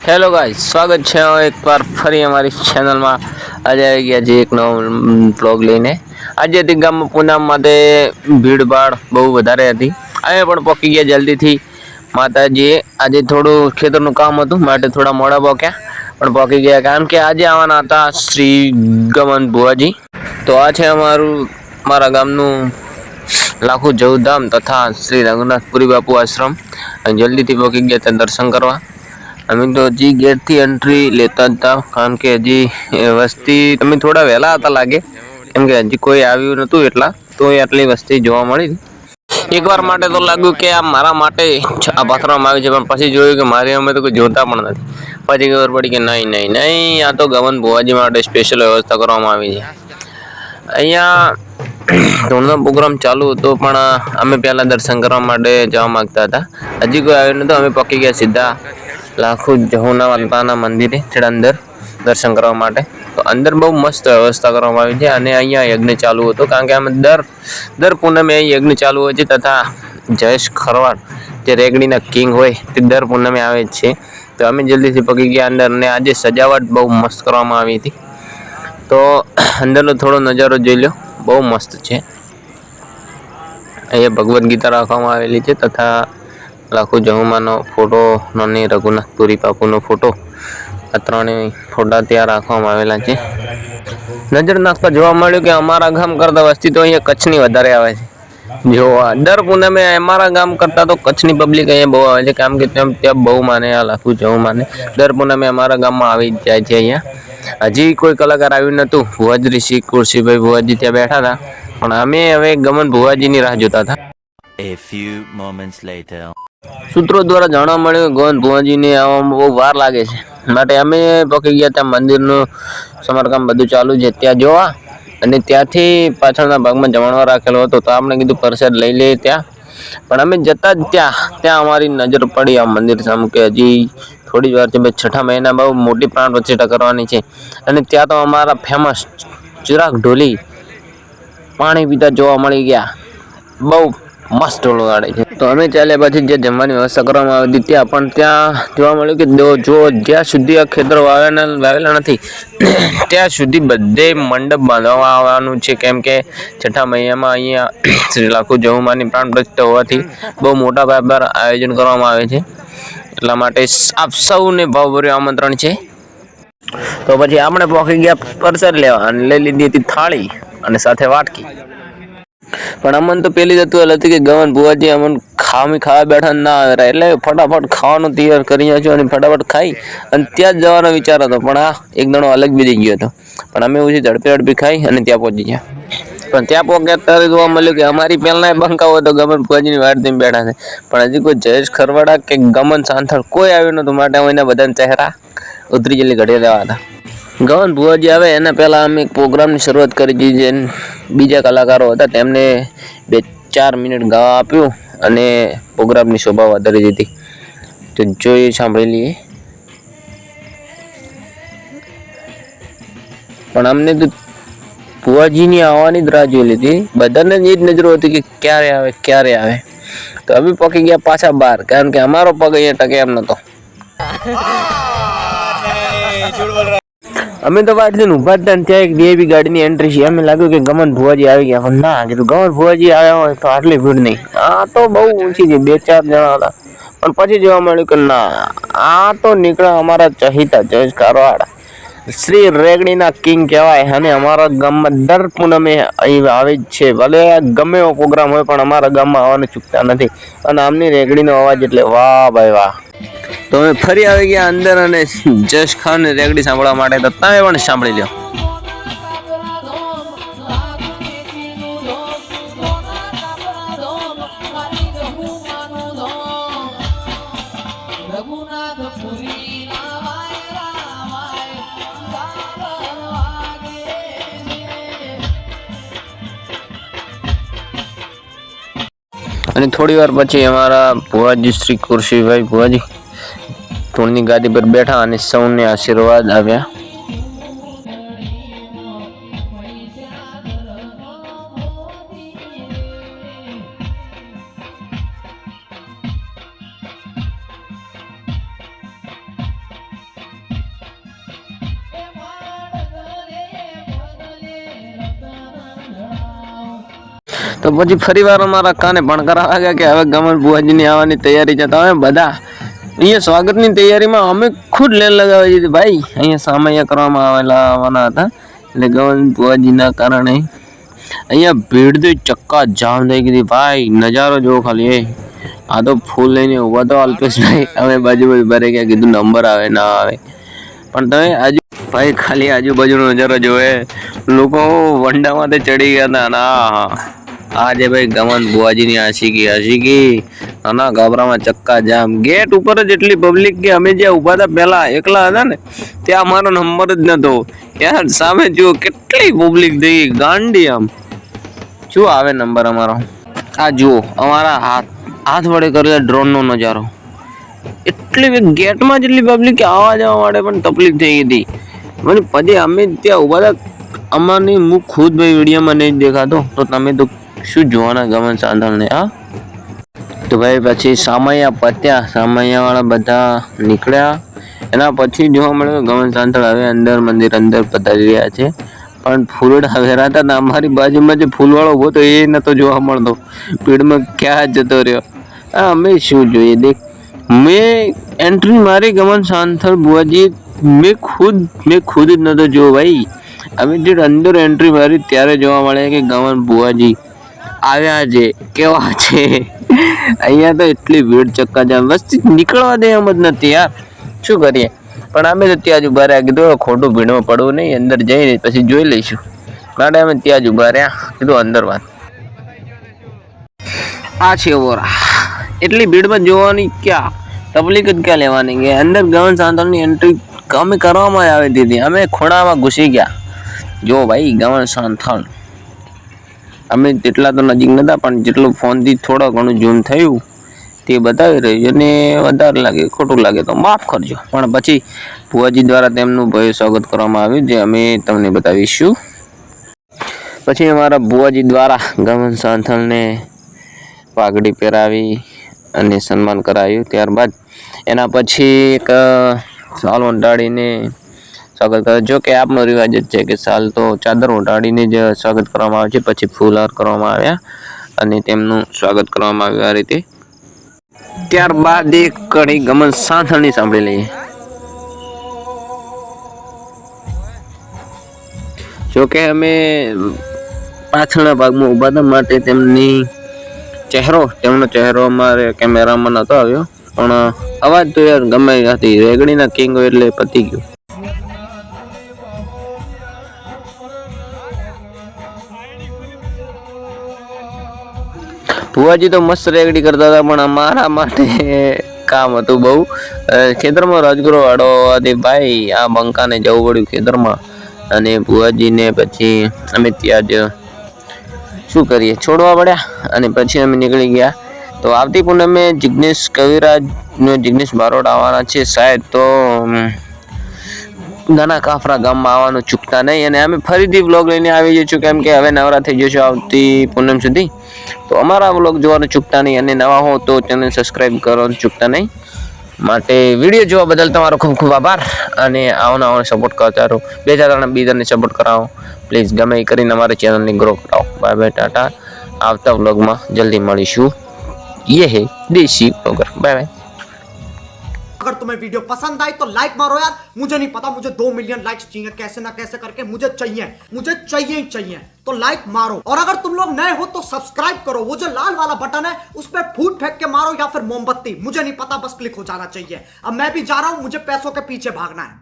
Hello guys, સ્વાગત છે એકવાર ફરી અમારી ચેનલમાં. આજે આવી ગયા છે એક નવો બ્લોગ લઈને. આજે હતી ગામમાં પૂનમ માટે ભીડભાડ બહુ વધારે હતી. અમે પણ પહોંચી ગયા જલ્દીથી માતાજીએ. આજે થોડું ખેતરનું કામ હતું માટે થોડા મોડા પહોંચ્યા, પણ પહોંચી ગયા કારણ કે આજે આવવાના હતા શ્રી ગમન ભુવાજી. તો આ છે મારા ગામનું લાખો જવધામ તથા શ્રી રંગનાથપુરી બાપુ આશ્રમ. જલ્દીથી પહોંચી ગયા ત્યાં દર્શન કરવા. અમે તો હજી ગેટથી એન્ટ્રી લેતા જ હતા કારણ કે હજી વસ્તી તમે થોડા વહેલા હતા લાગે, કેમ કે હજી કોઈ આવ્યું નહોતું એટલા તો આટલી વસ્તી જોવા મળી. એકવાર માટે તો લાગ્યું કે આ મારા માટે આ પાથરવામાં આવી છે, પણ પછી જોયું કે મારી અમે તો કોઈ જોતા પણ નથી. પછી ખબર પડી કે નહીં, આ તો ગમન ભુવાજી માટે સ્પેશિયલ વ્યવસ્થા કરવામાં આવી છે. અહીંયા ધૂળનો પ્રોગ્રામ ચાલુ હતો, પણ અમે પહેલાં દર્શન કરવા માટે જવા માગતા હતા. હજી કોઈ આવ્યું નહોતું. અમે પહોંચી ગયા સીધા લાખો જહુના માતાના મંદિરે અંદર દર્શન કરવા માટે. તો અંદર બહુ મસ્ત વ્યવસ્થા કરવામાં આવી છે અને અહીંયા યજ્ઞ ચાલુ હતો કારણ કે અમે દર પૂનમે યજ્ઞ ચાલુ હોય છે. તથા જયેશ ખરવાડ જે રેગડીના કિંગ હોય તે દર પૂનમે આવે જ છે. તો અમે જલ્દીથી પગી ગયા અંદર અને આજે સજાવટ બહુ મસ્ત કરવામાં આવી હતી. તો અંદરનો થોડો નજારો જોઈ લો, બહુ મસ્ત છે. અહીંયા ભગવદ્ ગીતા રાખવામાં આવેલી છે તથા લાખો જહુમાનો ફોટો અને રઘુનાથપુરી બાપુનો ફોટો, આ ત્રણેય ફોટા ત્યાં રાખવામાં આવેલા છે. નજર નાખતા જોવા મળ્યું કે અમારા ગામ કરતાં વસ્તી તો અહીંયા કચ્છની વધારે આવે છે. જોવા દર પૂનમે અમારા ગામ કરતાં તો કચ્છની પબ્લિક અહીંયા બહુ આવે છે, કારણ કે ત્યાં બહુ માને આ લાખું જવું માને દર પૂનમે અમારા ગામમાં આવી જ જાય છે. અહીંયા હજી કોઈ કલાકાર આવ્યું નહોતું. ભુવાજી શ્રી કુરશીભાઈ ભુવાજી ત્યાં બેઠા હતા, પણ અમે હવે ગમન ભુવાજીની રાહ જોતા હતા. A few moments later. સૂત્રો દ્વારા જાણવા મળ્યું કે ગમન ભુવાજીને આવવામાં બહુ વાર લાગે છે, માટે અમે પહોંચી ગયા ત્યાં મંદિરનું સમારકામ બધું ચાલુ છે ત્યાં જોવા. અને ત્યાંથી પાછળના ભાગમાં જમણવાર રાખેલો હતો, તો આપણે કીધું પ્રસાદ લઈ લઈએ ત્યાં. પણ અમે જતા જ ત્યાં અમારી નજર પડી આ મંદિર સામે કે હજી થોડી જ વાર છે. છઠ્ઠા મહિના બહુ મોટી પ્રાણ પ્રતિષ્ઠા કરવાની છે અને ત્યાં તો અમારા ફેમસ ચિરાગ ઢોલી પાણી પીતા જોવા મળી ગયા. બહુ મસ્ત ઢોલ વગાડે છે. તો અમે ચાલ્યા પછી જે જમવાની વ્યવસ્થા કરવામાં આવી હતી ત્યાં જોવા મળ્યું કે જ્યાં સુધી આ ખેતરો વાવેલા નથી ત્યાં સુધી બધે મંડપ બાંધવામાં આવવાનું છે, કેમ કે છઠ્ઠા મહિનામાં અહીંયા શ્રી લાખો જહુમાની પ્રાણ પ્રતિષ્ઠા હોવાથી બહુ મોટા પાયે પર આયોજન કરવામાં આવે છે. એટલા માટે આપ સૌને ભાવભર્યું આમંત્રણ છે. તો પછી આપણે પહોંચી ગયા પ્રસાદ લેવા અને લઈ લીધી હતી થાળી અને સાથે વાટકી. પણ અમને તો પેલી જ હતી કે ગમન ભુવાજી અમને ખાવા બેઠા ના આવે, એટલે ફટાફટ ખાવાનું તૈયાર કરી નાખ્યું અને ફટાફટ ખાઈ અને ત્યાં જ જવાનો વિચાર હતો. પણ આ એક દણો અલગ બી થઈ ગયો હતો, પણ અમે ઓછી ઝડપી ખાઈ અને ત્યાં પહોંચી ગયા. પણ ત્યાં પહોંચ્યા ત્યારે જોવા મળ્યું કે અમારી પહેલા બંકાઓ તો ગમન ભુવાજીની વાટ થઈને બેઠા છે, પણ હજી કોઈ જયેશ ખરવાડા કે ગમન સાંથળ કોઈ આવ્યું નહોતું. માટે એના બધાના ચહેરા ઉતરી જલ્દી ઘડી દેવા હતા. ગમન ભુવાજી આવે એના પહેલાં અમે એક પ્રોગ્રામની શરૂઆત કરી દીધી. જે બીજા કલાકારો હતા તેમને 2-4 મિનિટ ગાવા આપ્યું અને પ્રોગ્રામની શોભા વધારી દીધી. તો જોઈએ, સાંભળી લઈએ. પણ અમને તો ભુવાજીની આવવાની જ રાહ જોઈ લીધી. બધાને જ જ નજરો હતી કે ક્યારે આવે. તો અમે પહોંચી ગયા પાછા બહાર, કારણ કે અમારો પગ અહીંયા ટકે એમ નહોતો. અમે તો વાત લઈને ઉભા હતા, ત્યાં એક વીઆઈપી ગાડીની એન્ટ્રી છે. અમે લાગ્યું કે ગમન ભુવાજી આવી ગયા, પણ ના કીધું ગમન ભુવાજી આવ્યા હોય તો આટલી ભીડ નહીં. આ તો બહુ ઊંચી છે, 2-4 જણા હતા. પણ પછી જોવા મળ્યું કે ના, આ તો નીકળ્યા અમારા ચહિતા જયેશ ખરવાડ, શ્રી રેગડીના કિંગ કહેવાય અને અમારા ગામમાં દર પૂનમે અહીં આવે જ છે. ભલે ગમે એવો પ્રોગ્રામ હોય પણ અમારા ગામમાં આવવાનું ચૂકતા નથી. અને આમની રેગડીનો અવાજ એટલે વાહ ભાઈ વાહ. તો અમે ફરી આવી ગયા અંદર અને જયેશ ખાન રેગડી સાંભળવા માટે. તો તમે પણ સાંભળી લો. અને થોડી વાર પછી અમારા ભુવાજી શ્રી કુરશીભાઈ ભુવાજી ધૂળની ગાદી પર બેઠા અને સૌને આશીર્વાદ આવ્યા. તો પછી ફરી વાર અમારા કાને પણ કરાવવા ગયા કે હવે ગમન બુઆજીની આવવાની તૈયારી છે. તો અમે બધા અહીંયા સ્વાગતની તૈયારીમાં અમે ખુદ લેન લગાવી દીધી ભાઈ. અહીંયા સામૈયા કરવામાં આવવાના હતા એટલે ગમન બુઆજીના કારણે અહીંયા ભીડ તો ચક્કા જામ થઈ ગઈ ભાઈ. નજારો જોવો ખાલી. આ તો ફૂલ લઈને ઉભા તો અલ્પેશભાઈ. અમે બાજુ ભરે ગયા, કીધું નંબર આવે ના આવે. પણ તમે આજુ ભાઈ ખાલી આજુબાજુનો નજારો જોવે. લોકો વંડામાંથી ચડી ગયા હતા. ના આજે ભાઈ ગમન બુઆજીની આશિકી નાના ગાબરામાં ચક્કા જામ. ગેટ ઉપર જ એટલી પબ્લિક કે અમે જ્યાં ઊભા હતા પહેલા એકલા હતા ને ત્યાં અમારો નંબર જ નતો. યાર સામે જુઓ કેટલી પબ્લિક થઈ ગઈ ગાંડી. આમ શું આવે નંબર અમારો? આ જુઓ અમારા હાથ વડે કરેલા ડ્રોનનો નજારો. એટલી ગેટમાં જેટલી પબ્લિક કે આવવા જવા માટે પણ તકલીફ થઈ ગઈ હતી. મને પછી અમે ત્યાં ઊભા હતા. અમારની હું ખુદ ભાઈ વિડીયોમાં નહીં દેખાતો તો તમે તો શું જોવાના ગમન સાંધળને. હા તો ભાઈ પછી સામૈયા પત્યા. સામૈયાવાળા બધા નીકળ્યા. એના પછી જોવા મળ્યું ગમન સાંધળ હવે મંદિર અંદર પધારી રહ્યા છે. પણ ફૂલડા વેરાતા હતા. અમારી બાજુમાં જે ફૂલવાળો ઉભો તો એ નતો જોવા મળતો. ભીડમાં ક્યાં જતો રહ્યો. હા અમે શું જોઈએ દેખ. મેં એન્ટ્રી મારી ગમન સાંથળ બુઆજી મેં ખુદ જ નતો જોયો ભાઈ. અમે જે અંદર એન્ટ્રી મારી ત્યારે જોવા મળે કે ગમન બુઆજી આવ્યા છે. કેવા છે અહીંયા તો એટલી ભીડ ચક્કા જામ. વસ્તી નીકળવા દે એમ જ નથી યાર. શું કરીએ? પણ અમે તો ત્યાં જ ઉભા રહ્યા. કીધું ખોટું ભીડમાં પડવું નહીં, અંદર જઈને પછી જોઈ લઈશું. માટે અમે ત્યાં જ ઉભા રહ્યા. કીધું અંદર વાત આ છે ઓરા. એટલી ભીડમાં જોવાની ક્યાં તકલીફ જ ક્યાં લેવાની કે અંદર ગમન સાંથળની એન્ટ્રી અમે કરવામાં આવી દીધી. અમે ખૂણામાં ઘૂસી ગયા. જો ભાઈ ગમન સાંથળ અમે તેટલા તો નજીક નતા પણ જેટલું ફોનથી થોડો ઘણું ઝૂમ થયું તે બતાવી રહ્યું. અને વધારે લાગે ખોટું લાગે તો માફ કરજો. પણ પછી બુઆજી દ્વારા તેમનું ભવ્ય સ્વાગત કરવામાં આવ્યું જે અમે તમને બતાવીશું. પછી અમારા બુઆજી દ્વારા ગમન સાંથળને પાઘડી પહેરાવી અને સન્માન કરાયું. ત્યારબાદ એના પછી એક સાલ ઓંટાડીને સ્વાગત કરે. જો કે આપનો રિવાજ જ છે કે સાલ તો ચાદર ઓઢાડીને જ સ્વાગત કરવામાં આવે છે. પછી ફૂલહાર કરવામાં આવ્યા અને તેમનું સ્વાગત કરવામાં આવ્યું આ રીતે. ત્યારબાદ એક કડી ગમન સાંથળની સાંભળી લઈએ. જો કે અમે પાછળના ભાગમાં ઊભા હતા માટે તેમનો ચહેરો અમારે કેમેરામાં નહોતો આવ્યો. પણ અવાજ તો યાર ગમે હતી. રેગડીના કિંગ એટલે પતી ગયું. ભુવાજી તો મસ્ત રેગડી કરતા હતા પણ અમારા માટે કામ હતું બહુ. ખેતરમાં રાજગુરો વાળો હતી ભાઈ. આ બંકાને જવું પડ્યું ખેતરમાં અને ભુવાજીને પછી અમે ત્યાં જ શું કરીએ છોડવા પડ્યા અને પછી અમે નીકળી ગયા. તો આવતી પૂનમે જિગ્નેશ બારોટ આવવાના છે શાયદ. તો નાના કાફરા ગામમાં આવવાનું ચૂકતા નહીં. અને અમે ફરીથી વ્લોગ લઈને આવી જઈશું કેમ કે હવે નવરા થઈ જશું આવતી પૂનમ સુધી. તો અમારા વ્લોગ જોવાનું ચૂકતા નહીં. અને નવા હો તો ચેનલ સબસ્ક્રાઈબ કરવાનું ચૂકતા નહીં. માટે વિડીયો જોવા બદલ તમારો ખૂબ ખૂબ આભાર. અને આવો સપોર્ટ કરતા રહો. 2-4 બીજાને સપોર્ટ કરાવો પ્લીઝ. ગમે એ કરીને અમારી ચેનલને ગ્રો કરાવો. Bye bye Tata. આવતા વ્લોગમાં જલ્દી મળીશું. ये है देसी ब्लॉगर. Bye bye. अगर तुम्हें वीडियो पसंद आई तो लाइक मारो यार. मुझे नहीं पता, मुझे 2 मिलियन लाइक्स चाहिए कैसे ना कैसे करके. मुझे चाहिए. तो लाइक मारो. और अगर तुम लोग नए हो तो सब्सक्राइब करो. वो जो लाल वाला बटन है उस पर फूट फेंक के मारो या फिर मोमबत्ती. मुझे नहीं पता, बस क्लिक हो जाना चाहिए. अब मैं भी जा रहा हूं, मुझे पैसों के पीछे भागना है.